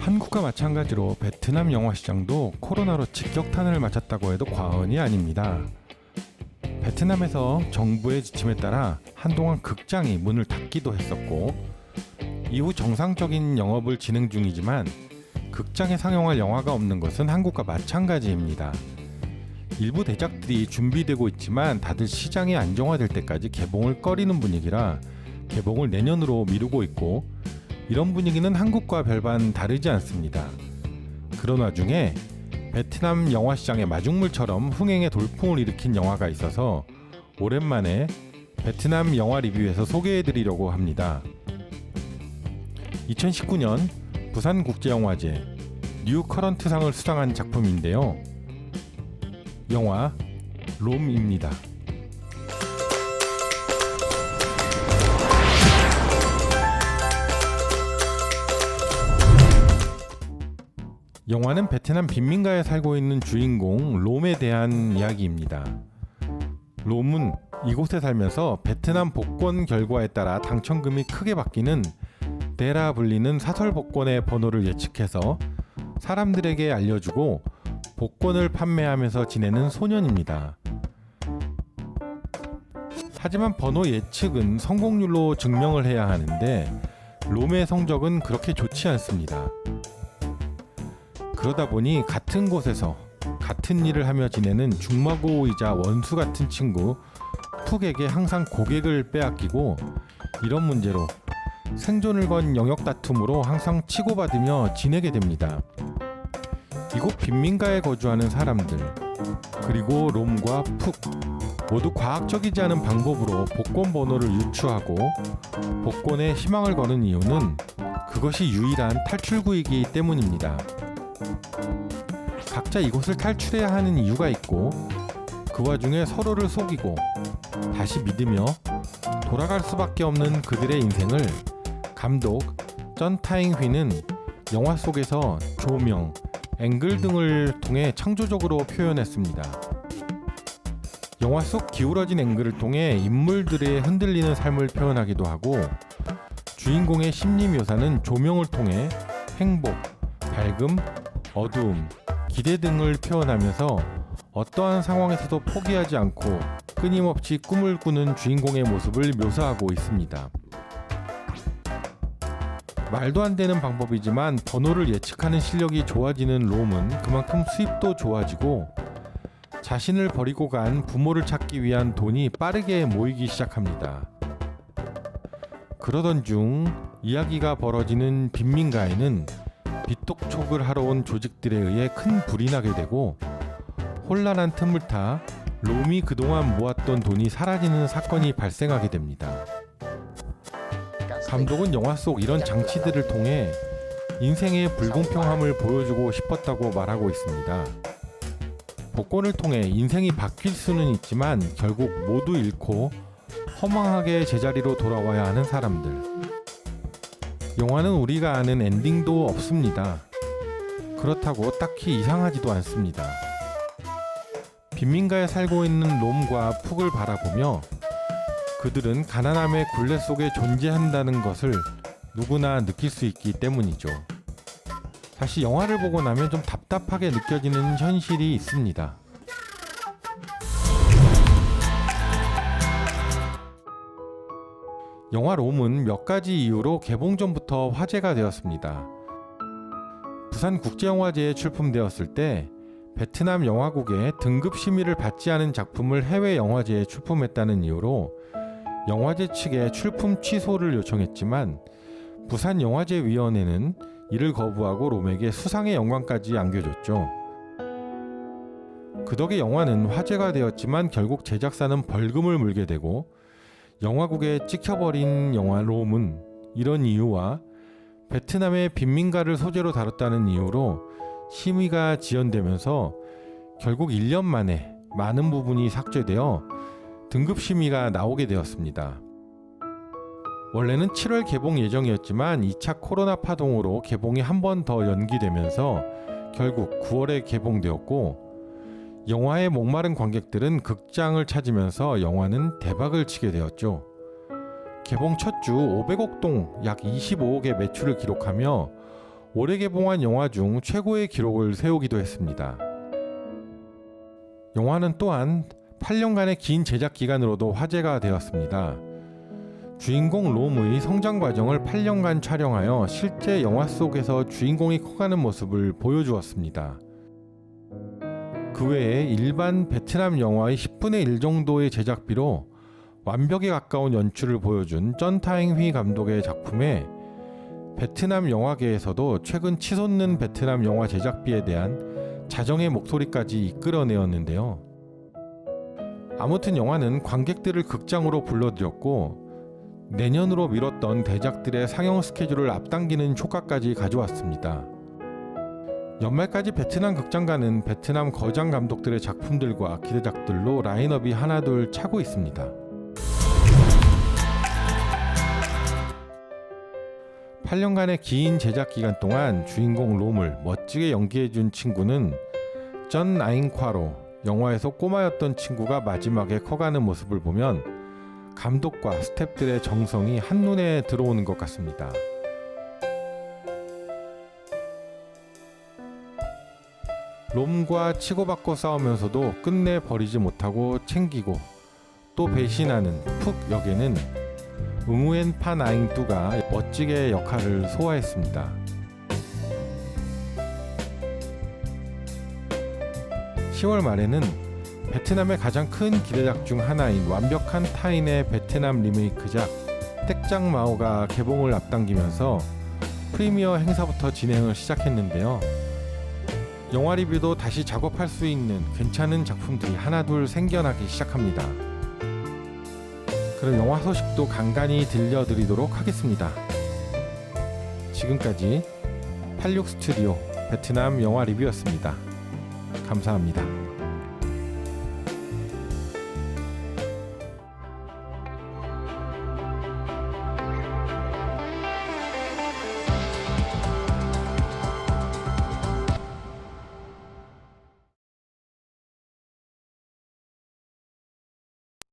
한국과 마찬가지로 베트남 영화 시장도 코로나로 직격탄을 맞았다고 해도 과언이 아닙니다. 베트남에서 정부의 지침에 따라 한동안 극장이 문을 닫기도 했었고, 이후 정상적인 영업을 진행 중이지만 극장에 상영할 영화가 없는 것은 한국과 마찬가지입니다. 일부 대작들이 준비되고 있지만 다들 시장이 안정화될 때까지 개봉을 꺼리는 분위기라 개봉을 내년으로 미루고 있고, 이런 분위기는 한국과 별반 다르지 않습니다. 그런 와중에 베트남 영화 시장의 마중물처럼 흥행의 돌풍을 일으킨 영화가 있어서 오랜만에 베트남 영화 리뷰에서 소개해드리려고 합니다. 2019년 부산국제영화제 뉴커런트상을 수상한 작품인데요. 영화 롬입니다. 영화는 베트남 빈민가에 살고 있는 주인공 롬에 대한 이야기입니다. 롬은 이곳에 살면서 베트남 복권 결과에 따라 당첨금이 크게 바뀌는 데라 불리는 사설 복권의 번호를 예측해서 사람들에게 알려주고 복권을 판매하면서 지내는 소년입니다. 하지만 번호 예측은 성공률로 증명을 해야 하는데 롬의 성적은 그렇게 좋지 않습니다. 그러다 보니 같은 곳에서 같은 일을 하며 지내는 중마고이자 원수 같은 친구 푹에게 항상 고객을 빼앗기고, 이런 문제로 생존을 건 영역 다툼으로 항상 치고받으며 지내게 됩니다. 이곳 빈민가에 거주하는 사람들, 그리고 롬과 푹 모두 과학적이지 않은 방법으로 복권 번호를 유추하고 복권에 희망을 거는 이유는 그것이 유일한 탈출구이기 때문입니다. 각자 이곳을 탈출해야 하는 이유가 있고, 그 와중에 서로를 속이고 다시 믿으며 돌아갈 수밖에 없는 그들의 인생을 감독 쩐타잉 휘는 영화 속에서 조명, 앵글 등을 통해 창조적으로 표현했습니다. 영화 속 기울어진 앵글을 통해 인물들의 흔들리는 삶을 표현하기도 하고, 주인공의 심리 묘사는 조명을 통해 행복, 밝음, 어두움, 기대 등을 표현하면서 어떠한 상황에서도 포기하지 않고 끊임없이 꿈을 꾸는 주인공의 모습을 묘사하고 있습니다. 말도 안 되는 방법이지만 번호를 예측하는 실력이 좋아지는 롬은 그만큼 수입도 좋아지고, 자신을 버리고 간 부모를 찾기 위한 돈이 빠르게 모이기 시작합니다. 그러던 중 이야기가 벌어지는 빈민가에는 빚독촉을 하러 온 조직들에 의해 큰 불이 나게 되고, 혼란한 틈을 타 롬이 그동안 모았던 돈이 사라지는 사건이 발생하게 됩니다. 감독은 영화 속 이런 장치들을 통해 인생의 불공평함을 보여주고 싶었다고 말하고 있습니다. 복권을 통해 인생이 바뀔 수는 있지만 결국 모두 잃고 허망하게 제자리로 돌아와야 하는 사람들. 영화는 우리가 아는 엔딩도 없습니다. 그렇다고 딱히 이상하지도 않습니다. 빈민가에 살고 있는 롬과 푹을 바라보며 그들은 가난함의 굴레 속에 존재한다는 것을 누구나 느낄 수 있기 때문이죠. 사실 영화를 보고 나면 좀 답답하게 느껴지는 현실이 있습니다. 영화 롬은 몇 가지 이유로 개봉 전부터 화제가 되었습니다. 부산국제영화제에 출품되었을 때 베트남 영화국의 등급 심의를 받지 않은 작품을 해외 영화제에 출품했다는 이유로 영화제 측에 출품 취소를 요청했지만 부산영화제위원회는 이를 거부하고 롬에게 수상의 영광까지 안겨줬죠. 그 덕에 영화는 화제가 되었지만 결국 제작사는 벌금을 물게 되고, 영화국에 찍혀버린 영화 롬은 이런 이유와 베트남의 빈민가를 소재로 다뤘다는 이유로 심의가 지연되면서 결국 1년 만에 많은 부분이 삭제되어 등급 심의가 나오게 되었습니다. 원래는 7월 개봉 예정이었지만 2차 코로나 파동으로 개봉이 한 번 더 연기되면서 결국 9월에 개봉되었고, 영화에 목마른 관객들은 극장을 찾으면서 영화는 대박을 치게 되었죠. 개봉 첫 주 500억 동 약 25억의 매출을 기록하며 올해 개봉한 영화 중 최고의 기록을 세우기도 했습니다. 영화는 또한 8년간의 긴 제작 기간으로도 화제가 되었습니다. 주인공 롬의 성장 과정을 8년간 촬영하여 실제 영화 속에서 주인공이 커가는 모습을 보여주었습니다. 그 외에 일반 베트남 영화의 10분의 1 정도의 제작비로 완벽에 가까운 연출을 보여준 쩐타잉 휘 감독의 작품에 베트남 영화계에서도 최근 치솟는 베트남 영화 제작비에 대한 자정의 목소리까지 이끌어내었는데요. 아무튼 영화는 관객들을 극장으로 불러들였고 내년으로 미뤘던 대작들의 상영 스케줄을 앞당기는 효과까지 가져왔습니다. 연말까지 베트남 극장가는 베트남 거장 감독들의 작품들과 기대작들로 라인업이 하나둘 차고 있습니다. 8년간의 긴 제작 기간 동안 주인공 롬을 멋지게 연기해준 친구는 전 아잉콰로, 영화에서 꼬마였던 친구가 마지막에 커가는 모습을 보면 감독과 스태프들의 정성이 한눈에 들어오는 것 같습니다. 롬과 치고받고 싸우면서도 끝내 버리지 못하고 챙기고 또 배신하는 푹 역에는 응우엔 판 아잉 뚜가 멋지게 역할을 소화했습니다. 10월 말에는 베트남의 가장 큰 기대작 중 하나인 완벽한 타인의 베트남 리메이크작 떼짱 마오가 개봉을 앞당기면서 프리미어 행사부터 진행을 시작했는데요. 영화 리뷰도 다시 작업할 수 있는 괜찮은 작품들이 하나둘 생겨나기 시작합니다. 그럼 영화 소식도 간간히 들려드리도록 하겠습니다. 지금까지 86 스튜디오 베트남 영화 리뷰였습니다. 감사합니다.